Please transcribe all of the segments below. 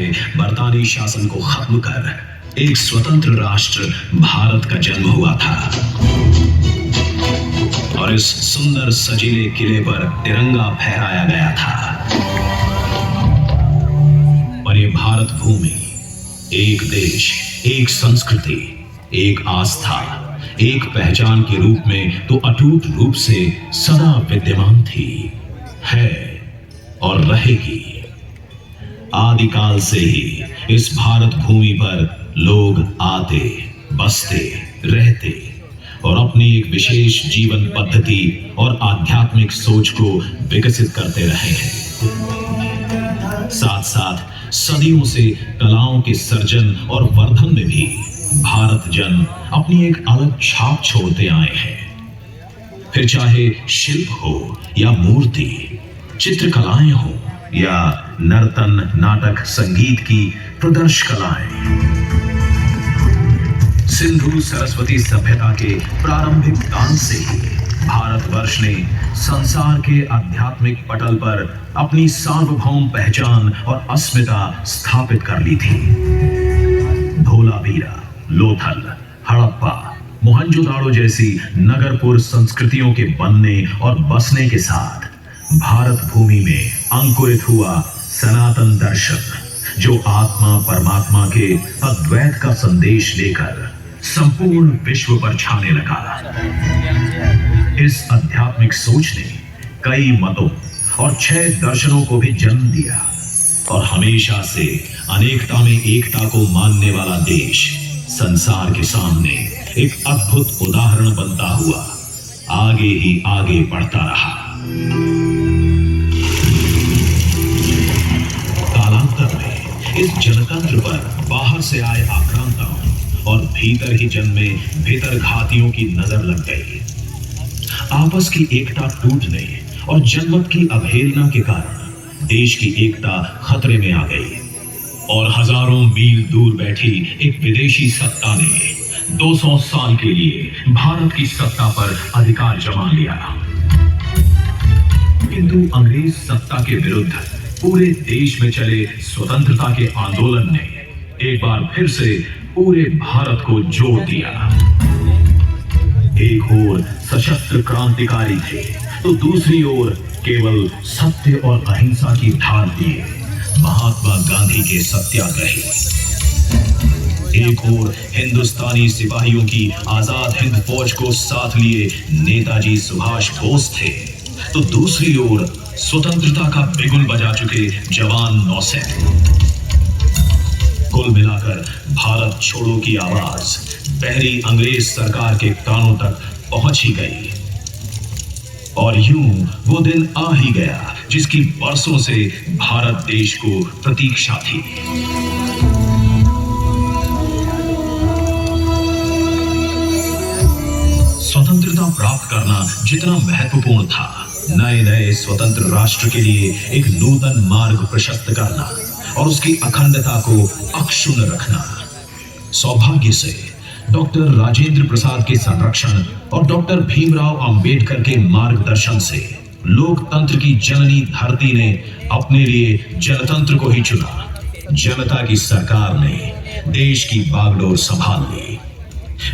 वाले बरतानी शासन को खत्म कर एक स्वतंत्र राष्ट्र भारत का जन्म हुआ था। और इस सुंदर सजीले किले पर तिरंगा फहराया गया था। और ये भारत भूमि एक देश, एक संस्कृति, एक आस्था, एक पहचान के रूप में तो अटूट रूप से सदा विद्यमान थी, है और रहेगी। आदिकाल से ही इस भारत भूमि पर लोग आते, बसते, रहते और अपनी एक विशेष जीवन पद्धति और आध्यात्मिक सोच को विकसित करते रहे हैं। साथ साथ सदियों से कलाओं के सर्जन और वर्धन में भी भारत जन अपनी एक अलग छाप छोड़ते आए हैं। फिर चाहे शिल्प हो या मूर्ति, चित्रकलाएं हो या नर्तन, नाटक, संगीत की प्रदर्श कलाएं। सिंधु सरस्वती सभ्यता के प्रारंभिक काल से ही भारतवर्ष ने संसार के आध्यात्मिक पटल पर अपनी सार्वभौम पहचान और अस्मिता स्थापित कर ली थी। धोलावीरा, लोथल, हड़प्पा, मोहनजोदाड़ो जैसी नगरपुर संस्कृतियों के बनने और बसने के साथ भारत भूमि में अंकुरित हुआ सनातन दर्शन, जो आत्मा परमात्मा के अद्वैत का संदेश लेकर संपूर्ण विश्व पर छाने लगा। इस आध्यात्मिक सोच ने कई मतों और 6 दर्शनों को भी जन्म दिया और हमेशा से अनेकता में एकता को मानने वाला देश संसार के सामने एक अद्भुत उदाहरण बनता हुआ आगे ही आगे बढ़ता रहा। कालांतर में इस जनतंत्र पर बाहर से आए आक्रांताओं और भीतर ही जन्मे भीतरघातियों की नजर लग गई। आपस की एकता टूटने और जनमत की अवहेलना के कारण देश की एकता खतरे में आ गई और हजारों मील दूर बैठी एक विदेशी सत्ता ने 200 साल के लिए भारत की सत्ता पर अधिकार जमा लिया। किंतु अंग्रेज सत्ता के विरुद्ध पूरे देश में चले स्वतंत्रता के आंदोलन ने एक बार फिर से पूरे भारत को जोड़ दिया। एक ओर सशस्त्र क्रांतिकारी थे तो दूसरी ओर केवल सत्य और अहिंसा की ढाल लिए महात्मा गांधी के सत्याग्रही। एक ओर हिंदुस्तानी सिपाहियों की आजाद हिंद फौज को साथ लिए नेताजी सुभाष बोस थे तो दूसरी ओर स्वतंत्रता का बिगुल बजा चुके जवान नौसैनिक। कुल मिलाकर भारत छोड़ो की आवाज पहली अंग्रेज सरकार के कानों तक पहुंच ही गई। और यूं वो दिन आ ही गया जिसकी बरसों से भारत देश को प्रतीक्षा थी। स्वतंत्रता प्राप्त करना जितना महत्वपूर्ण था, नए नए स्वतंत्र राष्ट्र के लिए एक नूतन मार्ग प्रशस्त करना और उसकी अखंडता को अक्षुण्ण रखना। सौभाग्य से डॉक्टर राजेंद्र प्रसाद के संरक्षण और डॉक्टर भीमराव अंबेडकर के मार्गदर्शन से लोकतंत्र की जननी धरती ने अपने लिए जनतंत्र को ही चुना। जनता की सरकार ने देश की बागडोर संभाल ली।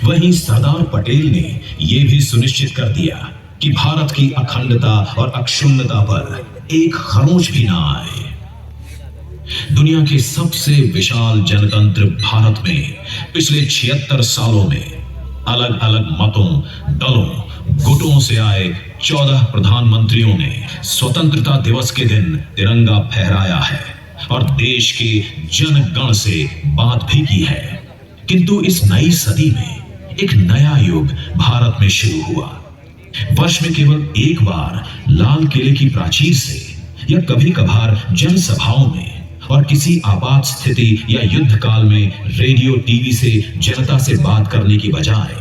वहीं सरदार पटेल ने यह भी सुनिश्चित कर दिया कि भारत की अखंडता और अक्षुण्णता पर एक खरोंच भी ना आए। दुनिया के सबसे विशाल जनतंत्र भारत में पिछले 76 सालों में अलग अलग मतों, दलों, गुटों से आए 14 प्रधानमंत्रियों ने स्वतंत्रता दिवस के दिन तिरंगा फहराया है और देश के जनगण से बात भी की है। किंतु इस नई सदी में एक नया युग भारत में शुरू हुआ। वर्ष में केवल एक बार लाल किले की प्राचीर से या कभी कभार जनसभाओं में और किसी आपात स्थिति या युद्ध काल में रेडियो टीवी से जनता से बात करने की बजाय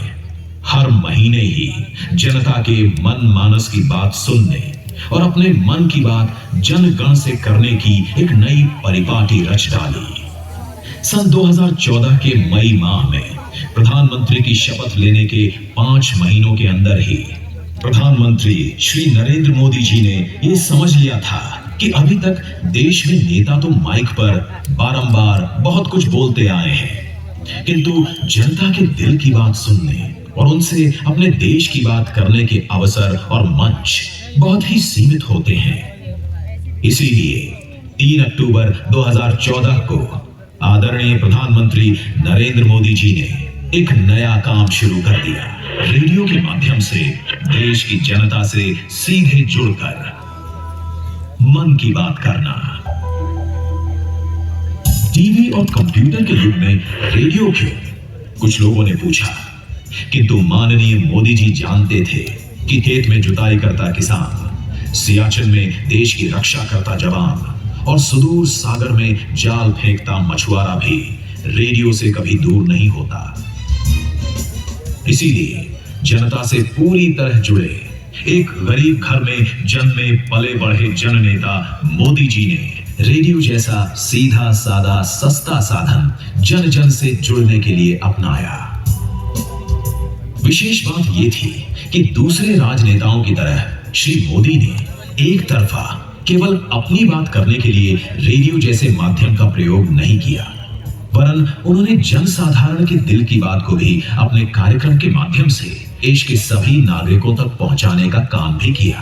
हर महीने ही जनता के मन मानस की बात सुनने और अपने मन की बात जनगण से करने की एक नई परिपाटी रच डाली। सन 2014 के मई माह में प्रधानमंत्री की शपथ लेने के 5 महीनों के अंदर ही प्रधानमंत्री श्री नरेंद्र मोदी जी ने यह समझ लिया था कि अभी तक देश में नेता तो माइक पर बारंबार बहुत कुछ बोलते आए हैं, किंतु जनता के दिल की बात सुनने और उनसे अपने देश की बात करने के अवसर और मंच बहुत ही सीमित होते हैं। इसीलिए 3 अक्टूबर 2014 को आदरणीय प्रधानमंत्री नरेंद्र मोदी जी ने एक नया काम शुरू कर दिया। रेडियो के माध्यम से देश की जनता से सीधे जुड़कर मन की बात करना। टीवी और कंप्यूटर के युग में रेडियो क्यों? कुछ लोगों ने पूछा, किंतु माननीय मोदी जी जानते थे कि खेत में जुताई करता किसान, सियाचिन में देश की रक्षा करता जवान और सुदूर सागर में जाल फेंकता मछुआरा भी रेडियो से कभी दूर नहीं होता। इसीलिए जनता से पूरी तरह जुड़े एक गरीब घर में जन्मे पले बढ़े जननेता मोदी जी ने रेडियो जैसा सीधा सादा सस्ता साधन जन जन से जुड़ने के लिए अपनाया। विशेष बात यह थी कि दूसरे राजनेताओं की तरह श्री मोदी ने एक तरफा केवल अपनी बात करने के लिए रेडियो जैसे माध्यम का प्रयोग नहीं किया, वरन उन्होंने जनसाधारण के दिल की बात को भी अपने कार्यक्रम के माध्यम से देश के सभी नागरिकों तक पहुंचाने का काम भी किया।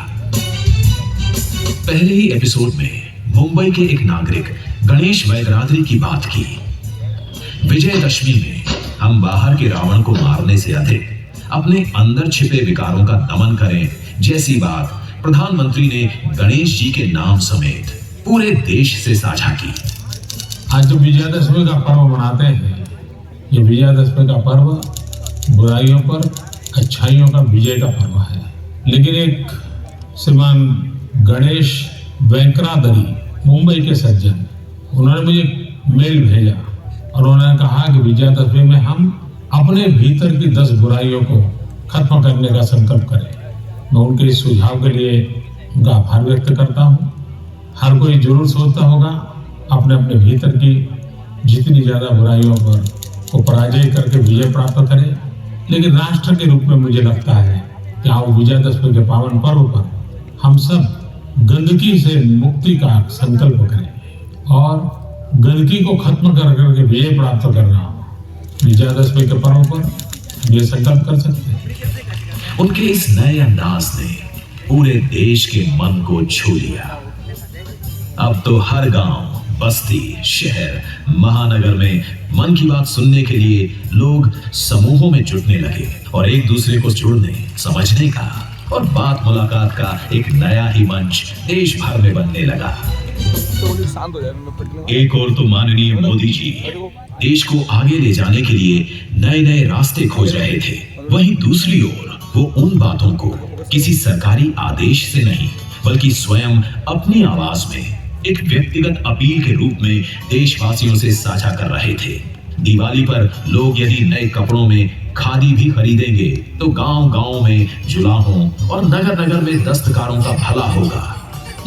पहले ही एपिसोड में मुंबई के एक नागरिक गणेश वैद्यनाथन की बात की। विजयदशमी में हम बाहर के रावण को मारने से अधिक अपने अंदर छिपे विकारों का दमन करें जैसी बात प्रधानमंत्री ने गणेश जी के नाम समेत पूरे देश से साझा की। आज जो विजयादशमी का पर्व मनाते हैं, ये विजयादशमी का पर्व बुराइयों पर अच्छाइयों का विजय का पर्व है। लेकिन एक श्रीमान गणेश वेंकरादरी मुंबई के सज्जन, उन्होंने मुझे मेल भेजा और उन्होंने कहा कि विजयादशमी में हम अपने भीतर की 10 बुराइयों को खत्म करने का संकल्प करें। मैं उनके इस सुझाव के लिए उनका आभार व्यक्त करता हूँ। हर कोई जरूर सोचता होगा अपने अपने भीतर की जितनी ज़्यादा बुराइयों पर को पराजय करके विजय प्राप्त करें। लेकिन राष्ट्र के रूप में मुझे लगता है कि आओ विजयादशमी के पावन पर्व पर हम सब गंदगी से मुक्ति का संकल्प करें और गंदगी को खत्म कर करके विजय प्राप्त करना। विजयादशमी के पर्व पर ये संकल्प कर सकते हैं। उनके इस नए अंदाज ने पूरे देश के मन को छू लिया। अब तो हर गांव, बस्ती, शहर, महानगर में मन की बात सुनने के लिए लोग समूहों में जुटने लगे और एक दूसरे को जुड़ने, समझने का और बात मुलाकात का एक नया ही मंच देश भर में बनने लगा। एक और तो माननीय मोदी जी देश को आगे ले जाने के लिए नए नए रास्ते खोज रहे थे, वहीं दूसरी ओर वो उन बातों को किसी सरकारी आदेश से नहीं बल्कि स्वयं अपनी आवाज में एक व्यक्तिगत अपील के रूप में देशवासियों से साझा कर रहे थे। दिवाली पर लोग यदि नए कपड़ों में खादी भी खरीदेंगे तो गांव-गांव में जुलाहों और नगर-नगर में दस्तकारों का भला होगा।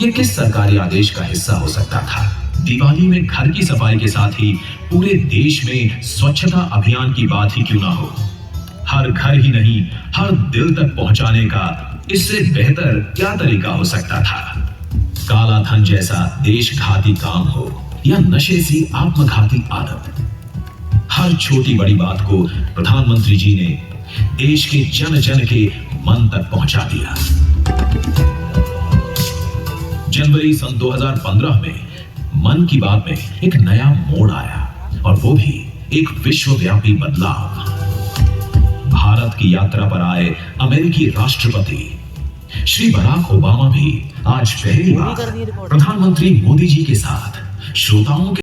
ये किस सरकारी आदेश का हिस्सा हो सकता था? दिवाली में घर की सफाई के साथ ही पूरे देश में स्वच्छता अभियान की बात ही क्यों ना हो? हर घर ही नहीं, हर दिल तक पहुंचाने का इससे बेहतर क्या तरीका हो सकता था? काला धन जैसा देशघाती काम हो या नशे सी आत्मघाती आदत, हर छोटी बड़ी बात को प्रधानमंत्री जी ने देश के जन जन के मन तक पहुंचा दिया। जनवरी सन 2015 में मन की बात में एक नया मोड़ आया और वो भी एक विश्वव्यापी बदलाव। भारत की यात्रा पर आए अमेरिकी राष्ट्रपति श्री बराक ओबामा भी आज पहली बार प्रधानमंत्री मोदी जी के साथ श्रोताओं के